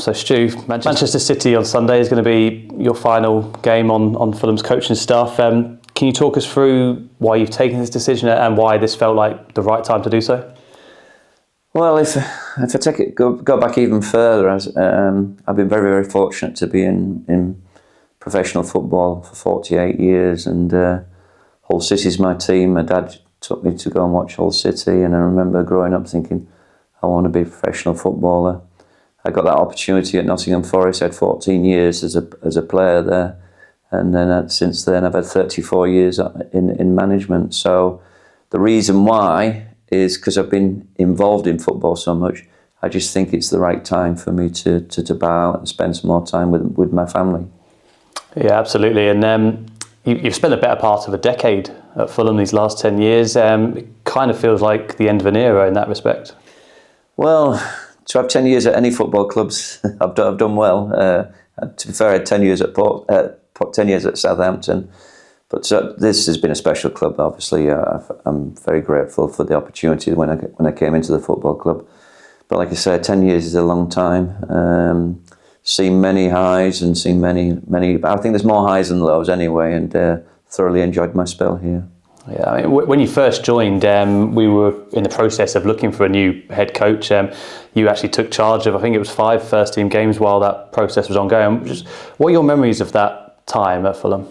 So Stu, Manchester City on Sunday is going to be your final game on Fulham's coaching staff. Can you talk us through why you've taken this decision and why this felt like the right time to do so? Well, if I go back even further, I've been very, very fortunate to be in professional football for 48 years, and Hull City's my team. My dad took me to go and watch Hull City, and I remember growing up thinking, I want to be a professional footballer. I got that opportunity at Nottingham Forest. I had 14 years as a player there, and then since then I've had 34 years in management. So the reason why is because I've been involved in football so much. I just think it's the right time for me to bow out and spend some more time with my family. Yeah, absolutely. And you've spent the better part of a decade at Fulham these last 10 years. It kind of feels like the end of an era in that respect. Well, to have 10 years at any football clubs, I've done well. To be fair, I had 10 years at 10 years at Southampton. But this has been a special club, obviously. I'm very grateful for the opportunity when I came into the football club. But like I said, 10 years is a long time. Seen many highs and seen many. I think there's more highs than lows anyway, and thoroughly enjoyed my spell here. Yeah, I mean, when you first joined, we were in the process of looking for a new head coach. You actually took charge of, I think it was 5 first-team games while that process was ongoing. What are your memories of that time at Fulham?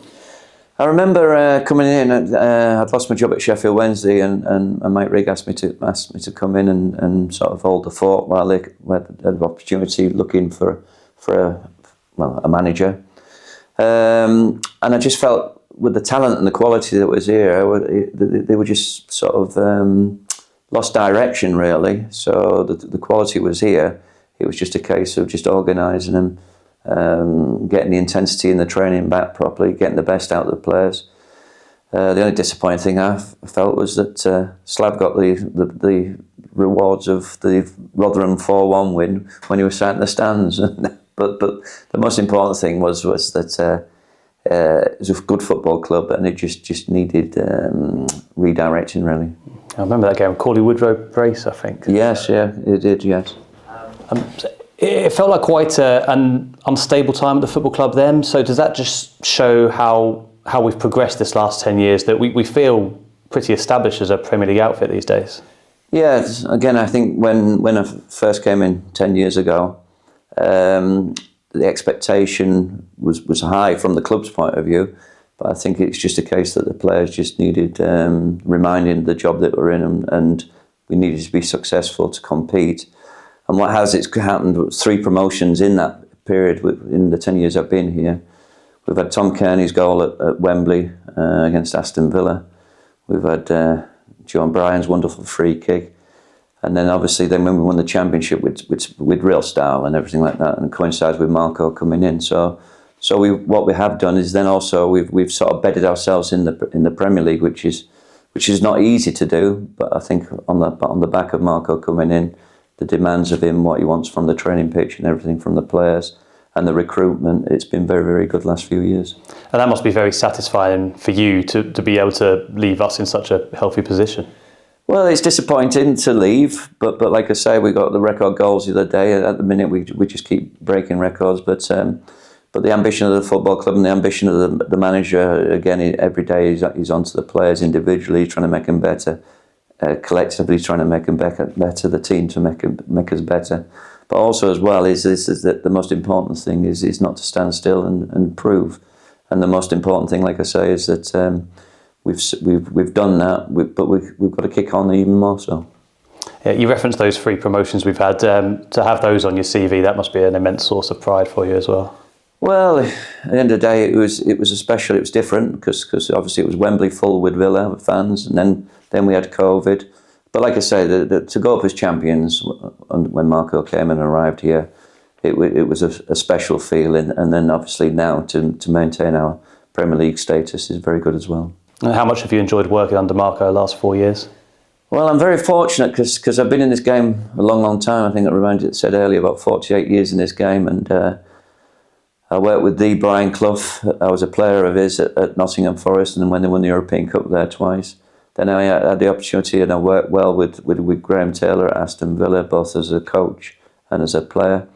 I remember coming in. I'd lost my job at Sheffield Wednesday, and Mike Rigg asked me to come in and sort of hold the fort while they had the opportunity looking for a manager. And I just felt with the talent and the quality that was here, they were just sort of lost direction really. So the quality was here. It was just a case of just organising them. Getting the intensity in the training back properly, getting the best out of the players. The only disappointing thing I felt was that Slav got the rewards of the Rotherham 4-1 win when he was sat in the stands. but the most important thing was that it was a good football club, and it just needed redirecting really. I remember that game, Corley Woodrow brace, I think. Yes, yeah, it did. Yes. It felt like quite an unstable time at the football club then. So does that just show how we've progressed this last 10 years, that we feel pretty established as a Premier League outfit these days? Yeah, again, I think when I first came in 10 years ago, the expectation was high from the club's point of view. But I think it's just a case that the players just needed reminding the job that we're in, and we needed to be successful to compete. And what has happened, 3 promotions in that period, in the 10 years I've been here. We've had Tom Kearney's goal at Wembley against Aston Villa. We've had John Bryan's wonderful free kick. And then obviously when we won the championship with real style and everything like that, and coincides with Marco coming in. So what we have done is then also we've sort of bedded ourselves in the Premier League, which is not easy to do. But I think on the back of Marco coming in, the demands of him, what he wants from the training pitch and everything from the players and the recruitment, it's been very, very good last few years. And that must be very satisfying for you to be able to leave us in such a healthy position. Well, it's disappointing to leave, but like I say, we got the record goals the other day. At the minute, we just keep breaking records, but the ambition of the football club and the ambition of the manager, again, every day he's onto the players individually, trying to make them better. Collectively trying to make them better, the team to make us better. But also as well is that the most important thing is not to stand still and prove. And the most important thing, like I say, is that we've done that, but we've got to kick on even more so. Yeah, you referenced those 3 promotions we've had. To have those on your CV, that must be an immense source of pride for you as well. Well, at the end of the day, it was different because obviously it was Wembley full with Villa fans, and then we had COVID. But like I say, to go up as champions when Marco came and arrived here, it was a special feeling, and then obviously now to maintain our Premier League status is very good as well. And how much have you enjoyed working under Marco the last 4 years? Well, I'm very fortunate because I've been in this game a long time. I think I said earlier, about 48 years in this game, and I worked with Brian Clough. I was a player of his at Nottingham Forest, and when they won the European Cup there twice. Then I had the opportunity, and I worked well with Graham Taylor at Aston Villa, both as a coach and as a player.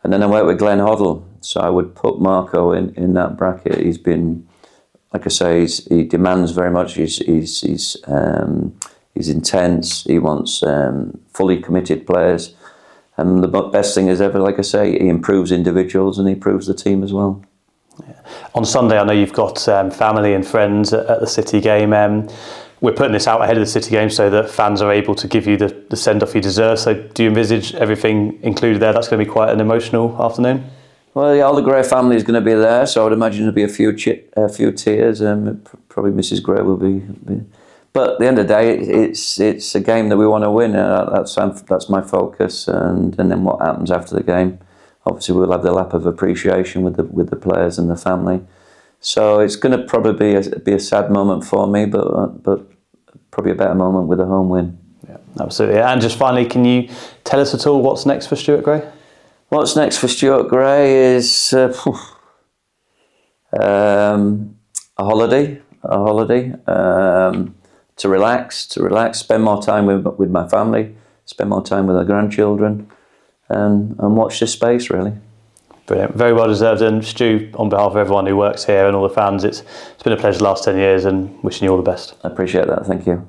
And then I worked with Glenn Hoddle, so I would put Marco in that bracket. He's been, like I say, he demands very much. He's intense. He wants fully committed players. And the best thing is ever, like I say, he improves individuals and he improves the team as well. Yeah. On Sunday, I know you've got family and friends at the City game. We're putting this out ahead of the City game so that fans are able to give you the send-off you deserve. So do you envisage everything included there? That's going to be quite an emotional afternoon. Well, yeah, all the Gray family is going to be there, so I would imagine there'll be a few tears. Probably Mrs. Gray will be. But at the end of the day, it's a game that we want to win. That's my focus, and then what happens after the game. Obviously, we'll have the lap of appreciation with the players and the family. So it's going to probably be a sad moment for me, but probably a better moment with a home win. Yeah, absolutely. And just finally, can you tell us at all what's next for Stuart Gray? What's next for Stuart Gray is a holiday. To relax, spend more time with my family, spend more time with our grandchildren, and watch this space, really. Brilliant, very well deserved. And Stu, on behalf of everyone who works here and all the fans, it's been a pleasure the last 10 years, and wishing you all the best. I appreciate that, thank you.